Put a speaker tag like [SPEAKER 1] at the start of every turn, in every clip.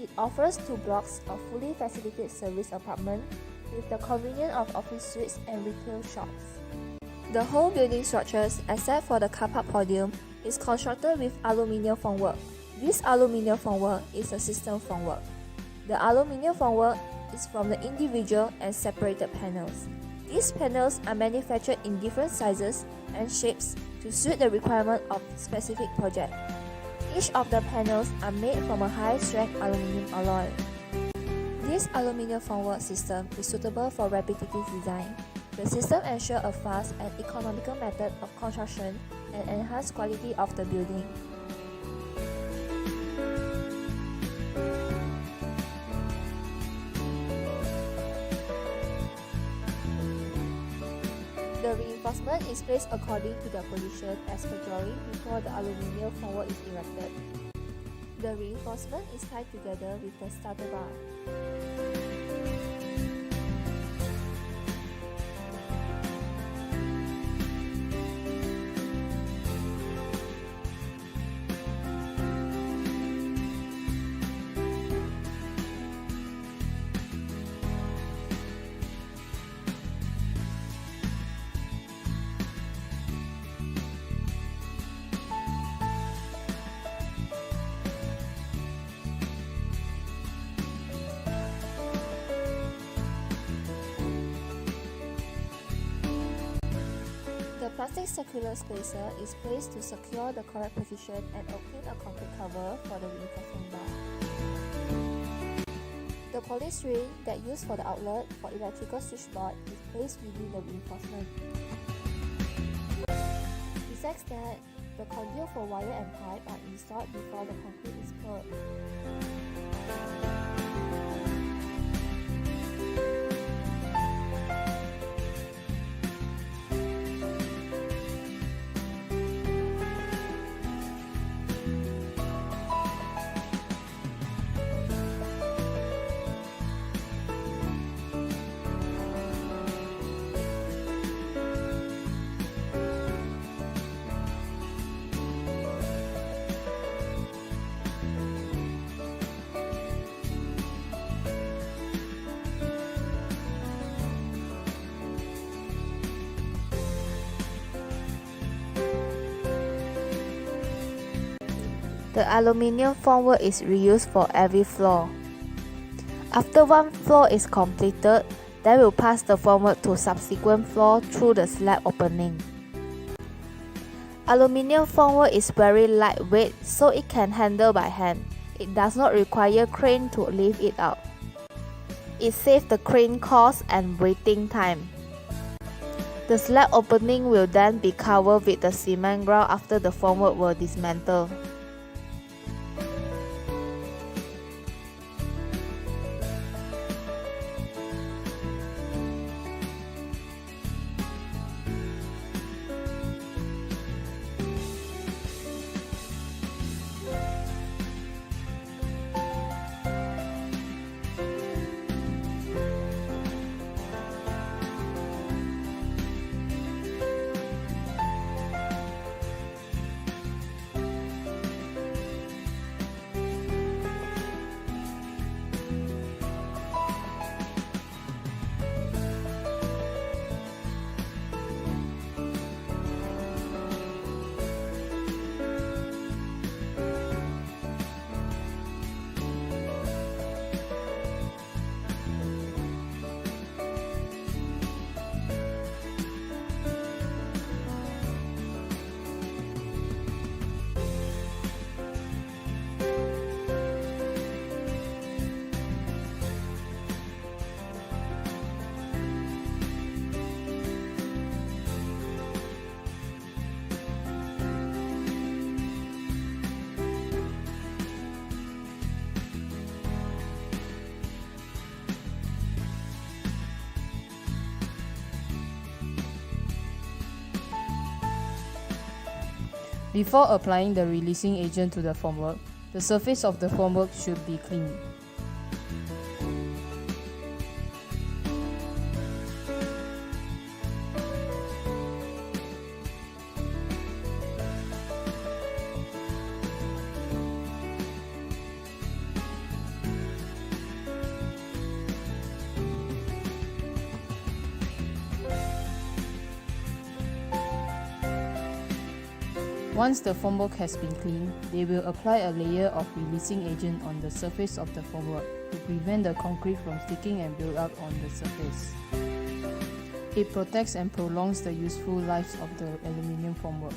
[SPEAKER 1] It offers 2 blocks of fully facilitated service apartment with the convenience of office suites and retail shops. The whole building structures, except for the car park podium, is constructed with aluminium formwork. This aluminium formwork is a system formwork. The aluminium formwork is from the individual and separated panels. These panels are manufactured in different sizes and shapes to suit the requirement of specific project. Each of the panels are made from a high-strength aluminium alloy. This aluminium formwork system is suitable for repetitive design. The system ensures a fast and economical method of construction and enhances quality of the building. The reinforcement is placed according to the position as per drawing before the aluminium formwork is erected. The reinforcement is tied together with the starter bar. The plastic circular spacer is placed to secure the correct position and obtain a concrete cover for the reinforcement bar. The polystyrene that used for the outlet for electrical switchboard is placed within the reinforcement. Besides that, the conduit for wire and pipe are installed before the concrete is poured. The aluminium formwork is reused for every floor. After one floor is completed, they will pass the formwork to subsequent floor through the slab opening. Aluminium formwork is very lightweight, so it can handle by hand. It does not require crane to lift it out. It saves the crane cost and waiting time. The slab opening will then be covered with the cement grout after the formwork will dismantle.
[SPEAKER 2] Before applying the releasing agent to the formwork, the surface of the formwork should be cleaned. Once the formwork has been cleaned, they will apply a layer of releasing agent on the surface of the formwork to prevent the concrete from sticking and build up on the surface. It protects and prolongs the useful lives of the aluminium formwork.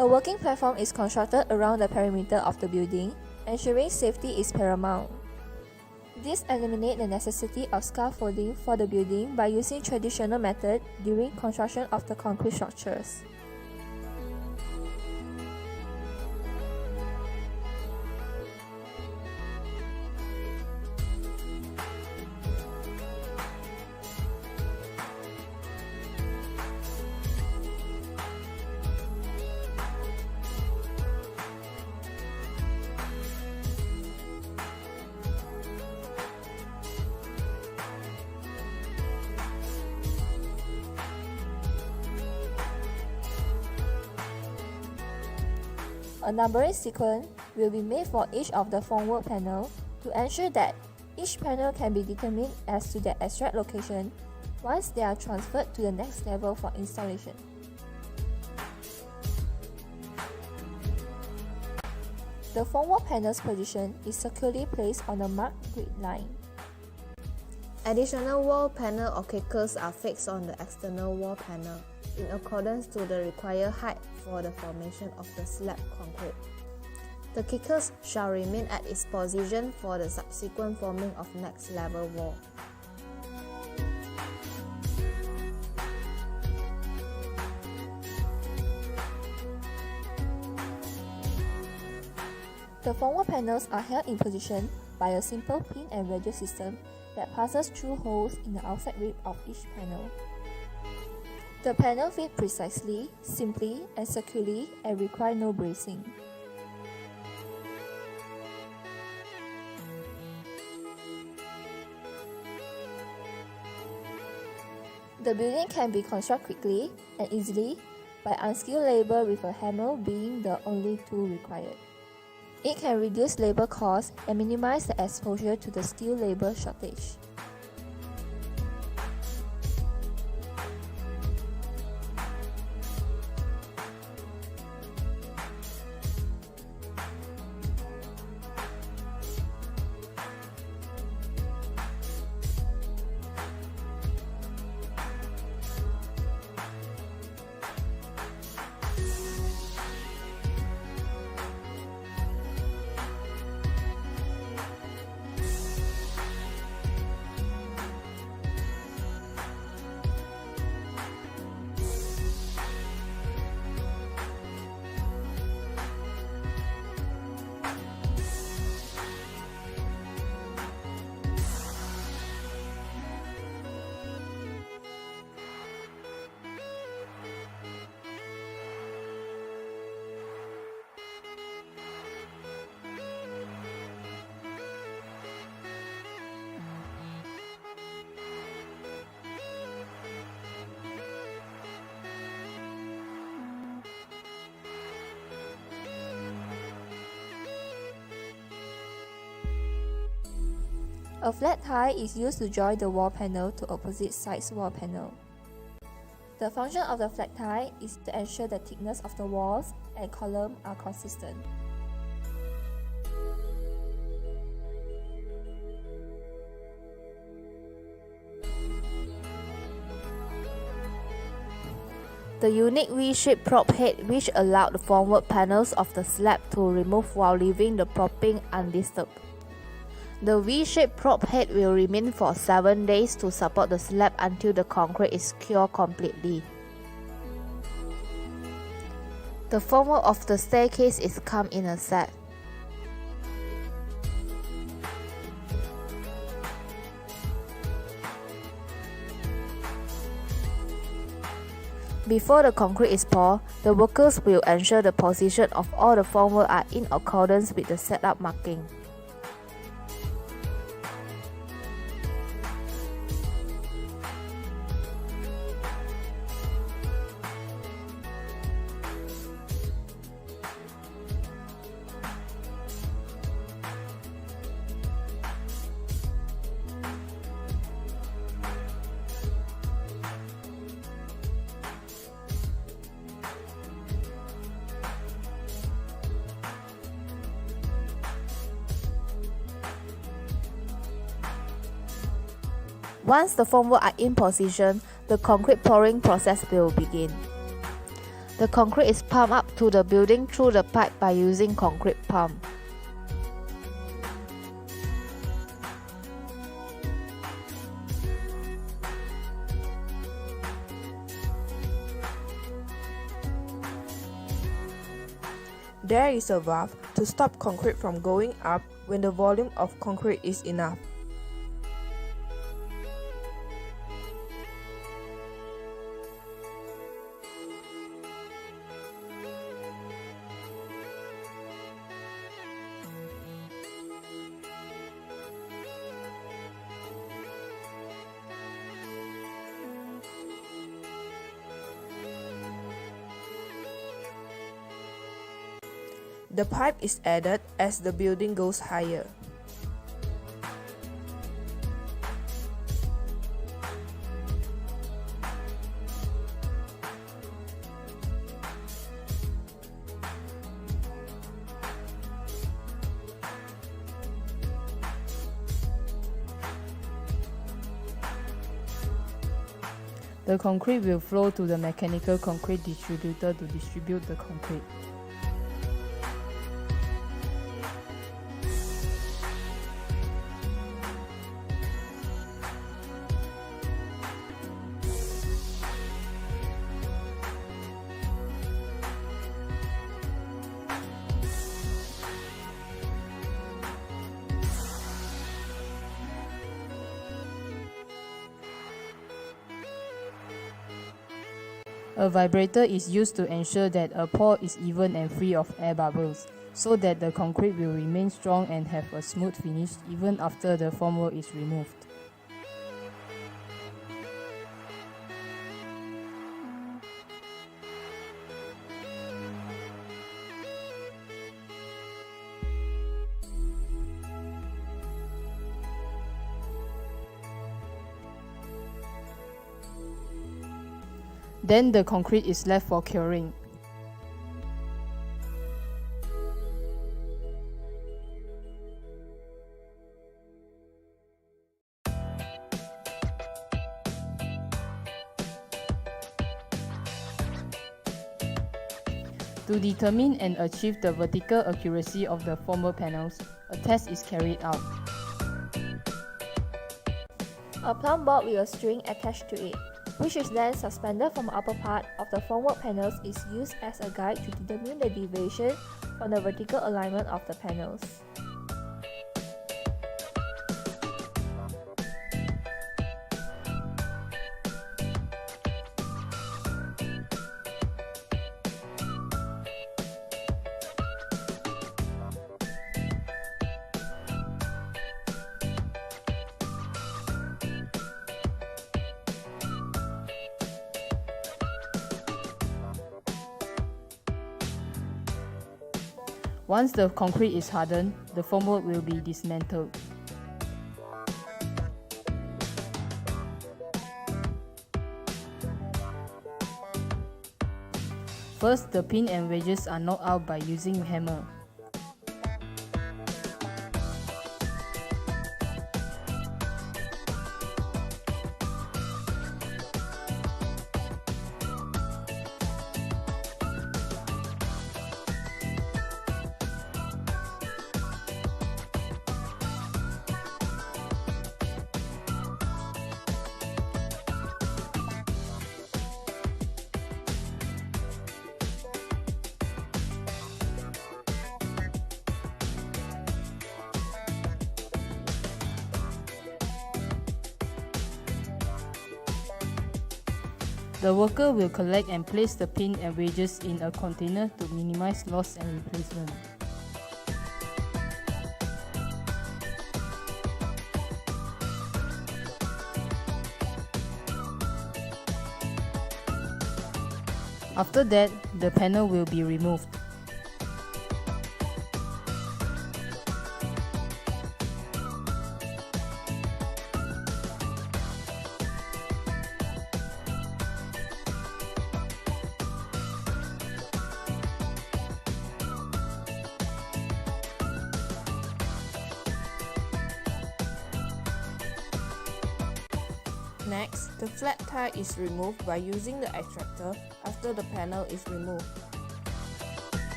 [SPEAKER 1] A working platform is constructed around the perimeter of the building, ensuring safety is paramount. This eliminates the necessity of scaffolding for the building by using traditional methods during construction of the concrete structures. A numbering sequence will be made for each of the formwork panels to ensure that each panel can be determined as to their exact location once they are transferred to the next level for installation. The formwork panel's position is securely placed on a marked grid line.
[SPEAKER 3] Additional wall panel or kickers are fixed on the external wall panel in accordance to the required height for the formation of the slab concrete. The kickers shall remain at its position for the subsequent forming of next level wall.
[SPEAKER 1] The formwork panels are held in position by a simple pin and radius system that passes through holes in the outside rib of each panel. The panel fit precisely, simply, and securely and require no bracing. The building can be constructed quickly and easily by unskilled labor with a hammer being the only tool required. It can reduce labor costs and minimize the exposure to the skilled labor shortage. A flat tie is used to join the wall panel to opposite sides wall panel. The function of the flat tie is to ensure the thickness of the walls and columns are consistent.
[SPEAKER 3] The unique V-shaped prop head which allowed the formwork panels of the slab to remove while leaving the propping undisturbed. The V-shaped probe head will remain for 7 days to support the slab until the concrete is cured completely. The formwork of the staircase is come in a set. Before the concrete is poured, the workers will ensure the position of all the formwork are in accordance with the setup marking. Once the formwork are in position, the concrete pouring process will begin. The concrete is pumped up to the building through the pipe by using concrete pump.
[SPEAKER 4] There is a valve to stop concrete from going up when the volume of concrete is enough. The pipe is added as the building goes higher.
[SPEAKER 2] The concrete will flow to the mechanical concrete distributor to distribute the concrete. A vibrator is used to ensure that a pour is even and free of air bubbles, so that the concrete will remain strong and have a smooth finish even after the formwork is removed. Then the concrete is left for curing. To determine and achieve the vertical accuracy of the formwork panels, a test is carried out.
[SPEAKER 1] A plumb board with a string attached to it, which is then suspended from the upper part of the formwork panels, is used as a guide to determine the deviation from the vertical alignment of the panels.
[SPEAKER 2] Once the concrete is hardened, the formwork will be dismantled. First, the pin and wedges are knocked out by using hammer. The worker will collect and place the pin and wedges in a container to minimize loss and replacement. After that, the panel will be removed.
[SPEAKER 4] Next, the flat tire is removed by using the extractor after the panel is removed.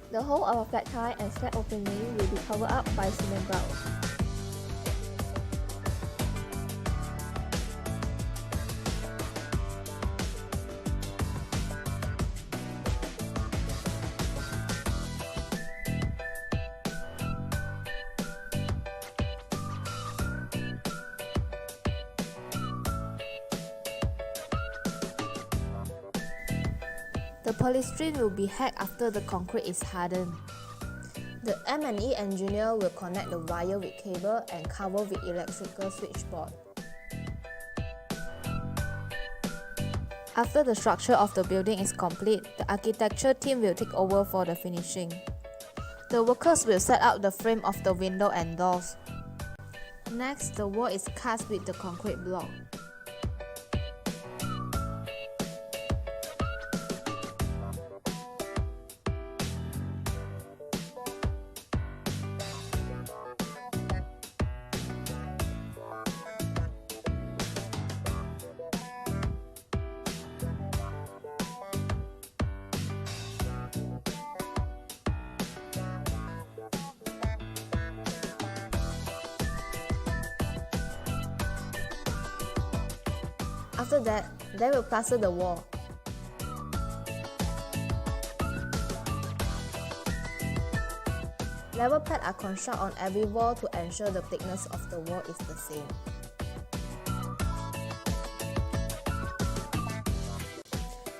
[SPEAKER 1] The whole of a flat tire and slab opening will be covered up by cement grout. The polystyrene will be hacked after the concrete is hardened.
[SPEAKER 3] The M&E engineer will connect the wire with cable and cover with electrical switchboard.
[SPEAKER 1] After the structure of the building is complete, the architecture team will take over for the finishing. The workers will set up the frame of the window and doors.
[SPEAKER 3] Next, the wall is cast with the concrete block. After that, they will plaster the wall. Level pads are constructed on every wall to ensure the thickness of the wall is the same.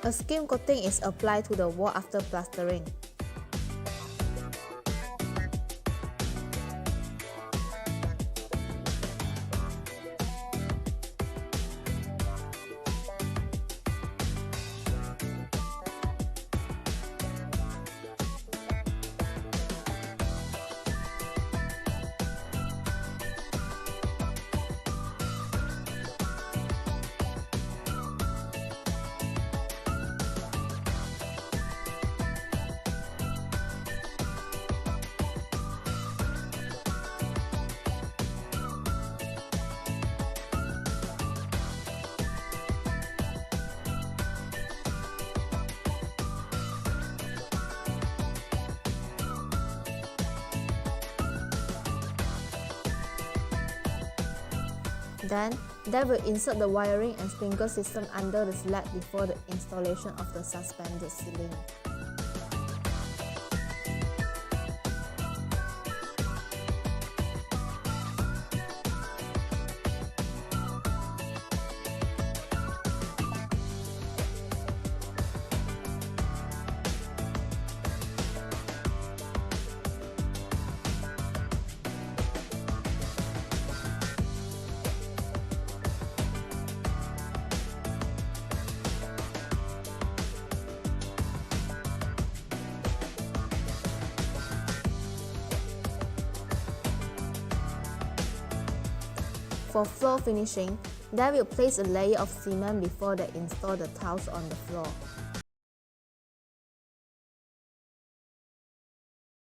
[SPEAKER 3] A skim coating is applied to the wall after plastering. Then, they will insert the wiring and sprinkler system under the slab before the installation of the suspended ceiling. For floor finishing, they will place a layer of cement before they install the tiles on the floor.